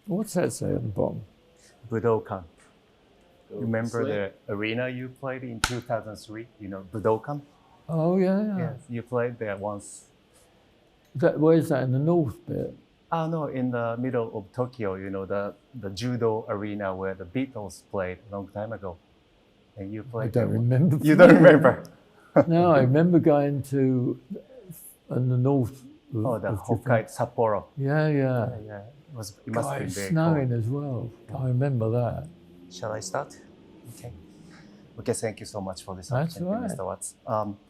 What's that say on the bottom? Budokan. Remember the arena you played in 2003? You know, Budokan? Oh, yeah. Yes, you played there once. Where's that, in the north bit? No, in the middle of Tokyo, you know, the judo arena where the Beatles played a long time ago. And you played I don't remember. You don't remember? No, I remember going to in the north. The Hokkaido, Sapporo. Yeah. It must be very snowing cold. as well. I remember that. Shall I start? Okay, thank you so much for this That's opportunity, right. Mr. Watts.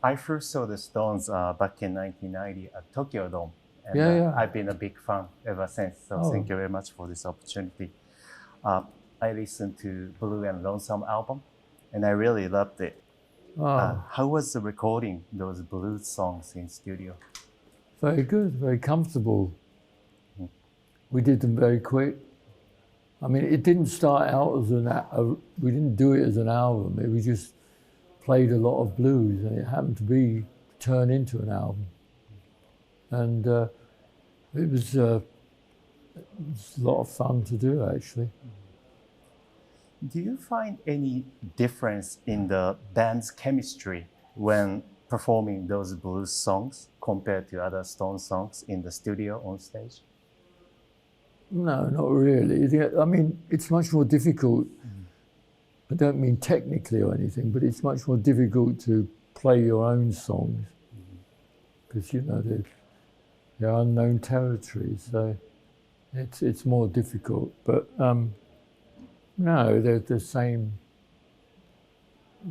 I first saw the Stones back in 1990 at Tokyo Dome. And I've been a big fan ever since, so thank you very much for this opportunity. I listened to Blue and Lonesome album, and I really loved it. How was the recording those blues songs in studio? Very good, very comfortable. We did them very quick. I mean, it didn't start out as we didn't do it as an album. We just played a lot of blues, and it happened to turn into an album. And it was a lot of fun to do, actually. Do you find any difference in the band's chemistry when performing those blues songs compared to other Stone songs in the studio on stage? No, not really. I mean, it's much more difficult. I don't mean technically or anything, but it's much more difficult to play your own songs because, you know, they're unknown territories, so it's more difficult. But no, they're the same.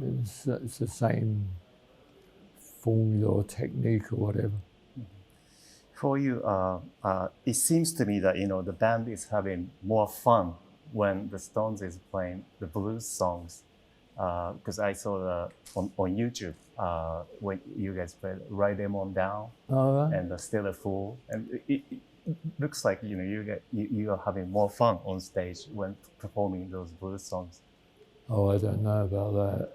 It's the same formula or technique or whatever. For you, it seems to me that, you know, the band is having more fun when the Stones is playing the blues songs. Because I saw on YouTube when you guys played Write Them On Down and Still a Fool, and it looks like, you know, you are having more fun on stage when performing those blues songs. Oh, I don't know about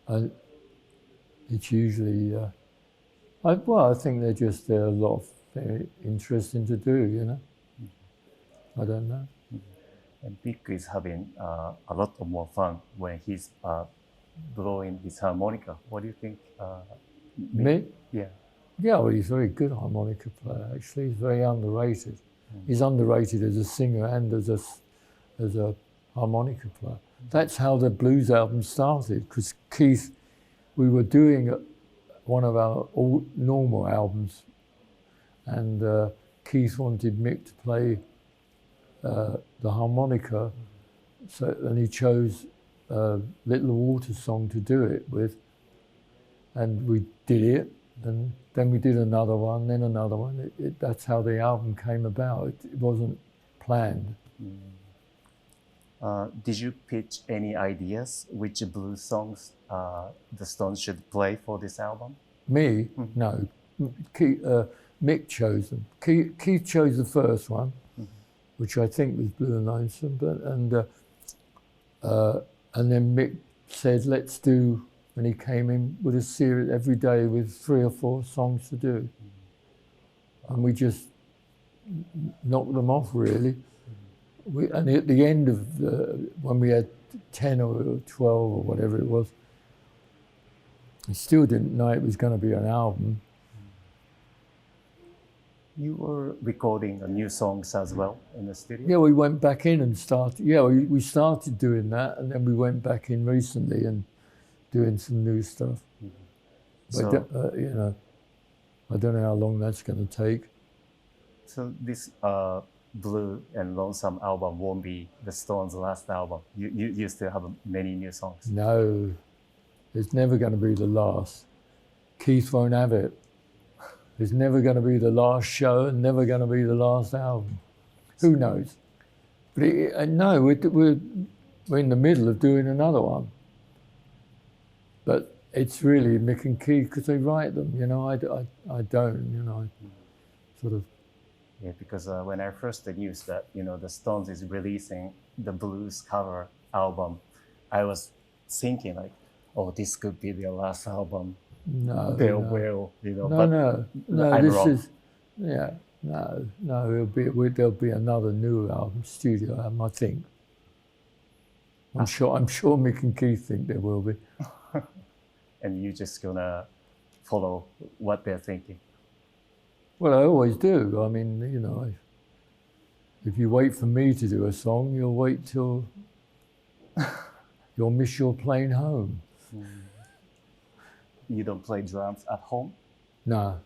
that. It's usually. I think they're a lot of very interesting to do, you know. I don't know. And Vic is having a lot of more fun when he's blowing his harmonica. What do you think? Me? Yeah. Yeah, well, he's a very good harmonica player, actually. He's very underrated. He's underrated as a singer and as a harmonica player. That's how the blues album started, because Keith, we were doing one of our normal albums, and Keith wanted Mick to play the harmonica, and he chose Little Water Song to do it with, and we did it, and then we did another one, then another one. That's how the album came about. It wasn't planned. Did you pitch any ideas which blues songs the Stones should play for this album? Me? No. Mick chose them. Keith chose the first one, which I think was Blue Lonesome, and then Mick said, let's do, and he came in with a series every day with 3 or 4 songs to do. And we just knocked them off, really. And at the end of when we had 10 or 12 or whatever it was, I still didn't know it was going to be an album. You were recording new songs as well in the studio? Yeah, we went back in and started. Yeah, we started doing that, and then we went back in recently and doing some new stuff. So, but you know, I don't know how long that's going to take. So this Blue and Lonesome album won't be the Stones' last album. You still have many new songs. No, it's never going to be the last. Keith won't have it. It's never going to be the last show and never going to be the last album. Who knows? But no, we're in the middle of doing another one. But it's really Mick and Keith because they write them, you know. I don't, you know, I sort of. Yeah, because when I first knew that, you know, the Stones is releasing the blues cover album, I was thinking like, oh, this could be their last album. No, They will, you know. No, but no. I'm This wrong. is, yeah. No, there'll be another new album, studio album, I think. I'm sure Mick and Keith think there will be. And you're just gonna follow what they're thinking. Well, I always do. I mean, you know, if you wait for me to do a song, you'll wait till you'll miss your plane home. You don't play drums at home? No.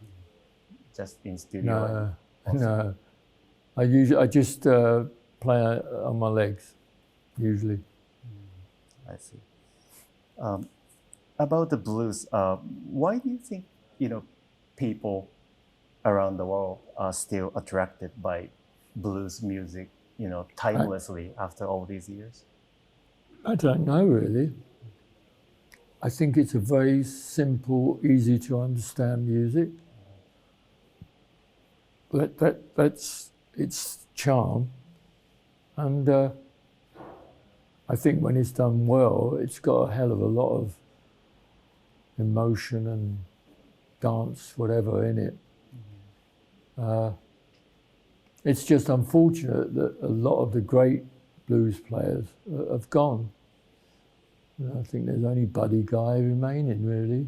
Just in studio? No. I just play on my legs, usually. I see. About the blues, why do you think, you know, people around the world are still attracted by blues music, you know, timelessly after all these years? I don't know, really. I think it's a very simple, easy to understand music. That's its charm. And I think when it's done well, it's got a hell of a lot of emotion and dance, whatever, in it. It's just unfortunate that a lot of the great blues players have gone. You know, I think there's only Buddy Guy remaining, really,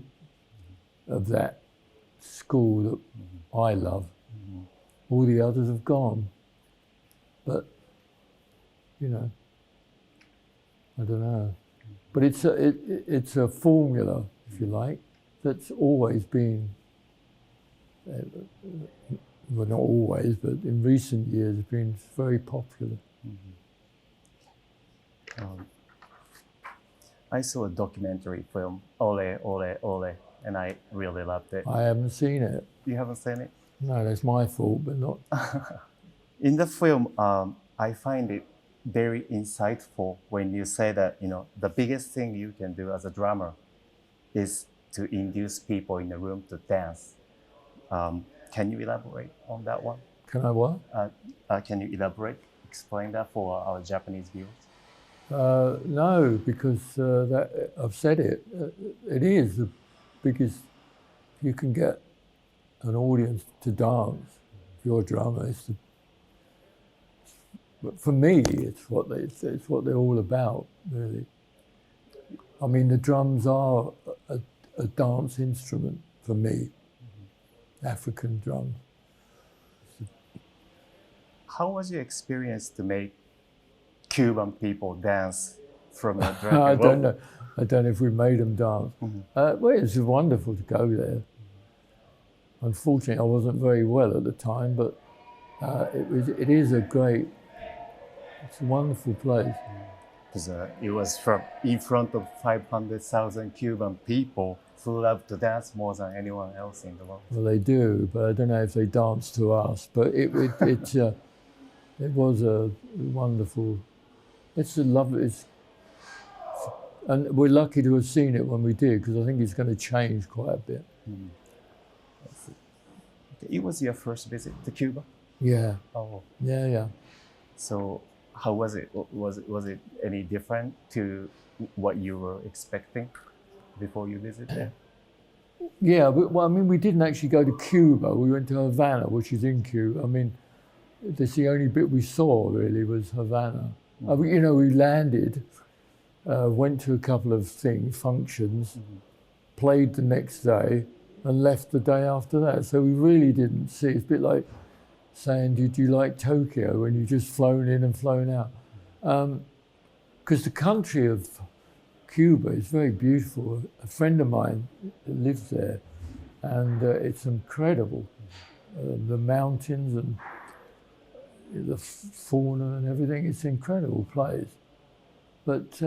of that school that I love. All the others have gone. But, you know, I don't know. But it's a formula, if you like, that's always been, well, not always, but in recent years, been very popular. I saw a documentary film, Ole, Ole, Ole, and I really loved it. I haven't seen it. You haven't seen it? No, that's my fault, but not. In the film, I find it very insightful when you say that, you know, the biggest thing you can do as a drummer is to induce people in the room to dance. Can you elaborate on that one? Can I what? Can you elaborate, explain that for our Japanese viewers? No, because I've said it. It is the biggest. You can get an audience to dance. If you're a drummer, but for me, it's what they're all about, really. I mean, the drums are a dance instrument for me. African drums. How was your experience to make Cuban people dance from a drum? I don't know if we made them dance. Well, it was wonderful to go there. Unfortunately, I wasn't very well at the time, but it's a wonderful place. Because it was in front of 500,000 Cuban people who love to dance more than anyone else in the world. Well, they do, but I don't know if they dance to us. But it was a wonderful. It's a lovely. And we're lucky to have seen it when we did, because I think it's going to change quite a bit. It was your first visit to Cuba? Yeah. Oh. Yeah. So how was it? Was it any different to what you were expecting before you visited there? Yeah, well, I mean, we didn't actually go to Cuba. We went to Havana, which is in Cuba. I mean, that's the only bit we saw, really, was Havana. You know, we landed, went to a couple of functions, played the next day, and left the day after that. So we really didn't see. It's a bit like saying, did you like Tokyo, when you just flown in and flown out? Because the country of Cuba is very beautiful. A friend of mine lives there, and it's incredible. The mountains and the fauna and everything, it's an incredible place. But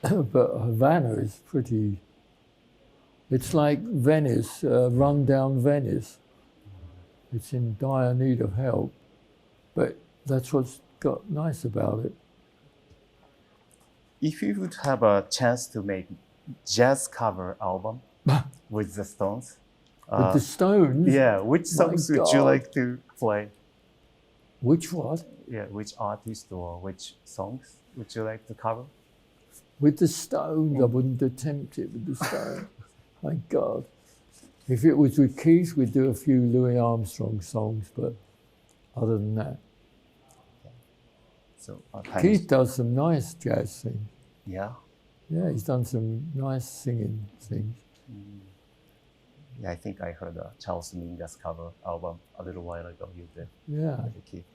but Havana is pretty, it's like Venice, run-down Venice. It's in dire need of help, but that's what's got nice about it. If you would have a chance to make jazz cover album with the Stones. With the Stones? Yeah, which songs would you like to play? Which what? Yeah, which artist or which songs would you like to cover? With the Stones, I wouldn't attempt it with the Stones. My God. If it was with Keith, we'd do a few Louis Armstrong songs, but other than that. So Keith does some nice jazz things. Yeah. Yeah, he's done some nice singing things. Yeah, I think I heard Charles Mingus cover album a little while ago. You did. Yeah. Keith.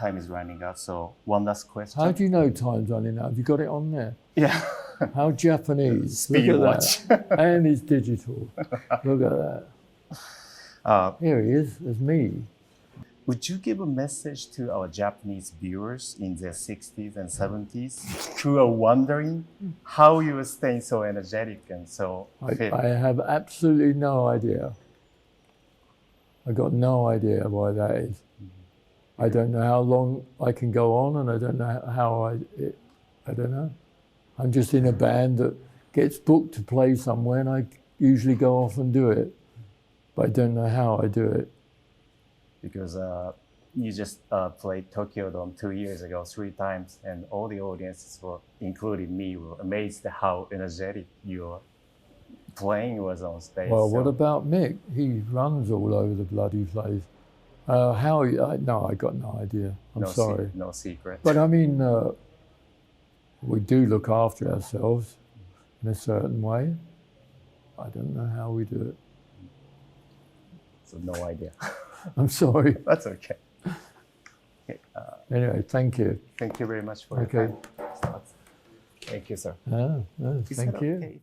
Time is running out, so one last question. How do you know time's running out? Have you got it on there? Yeah. How Japanese. Speed Look at watch. that. And it's digital. Look at that. Here he is. There's me. Would you give a message to our Japanese viewers in their 60s and 70s who are wondering how you are staying so energetic and so fit? I have absolutely no idea. I got no idea why that is. I don't know how long I can go on, and I don't know how I don't know. I'm just in a band that gets booked to play somewhere, and I usually go off and do it, but I don't know how I do it. Because you just played Tokyo Dome 2 years ago, 3 times, and all the audiences, including me, were amazed at how energetic your playing was on stage. Well, what about Mick? He runs all over the bloody place. How? No, I got no idea. I'm sorry. No secret. But I mean, we do look after ourselves in a certain way. I don't know how we do it. So no idea. I'm sorry. That's okay. Okay, anyway, thank you. Thank you very much for your time. Thank you, sir. Thank you. Okay?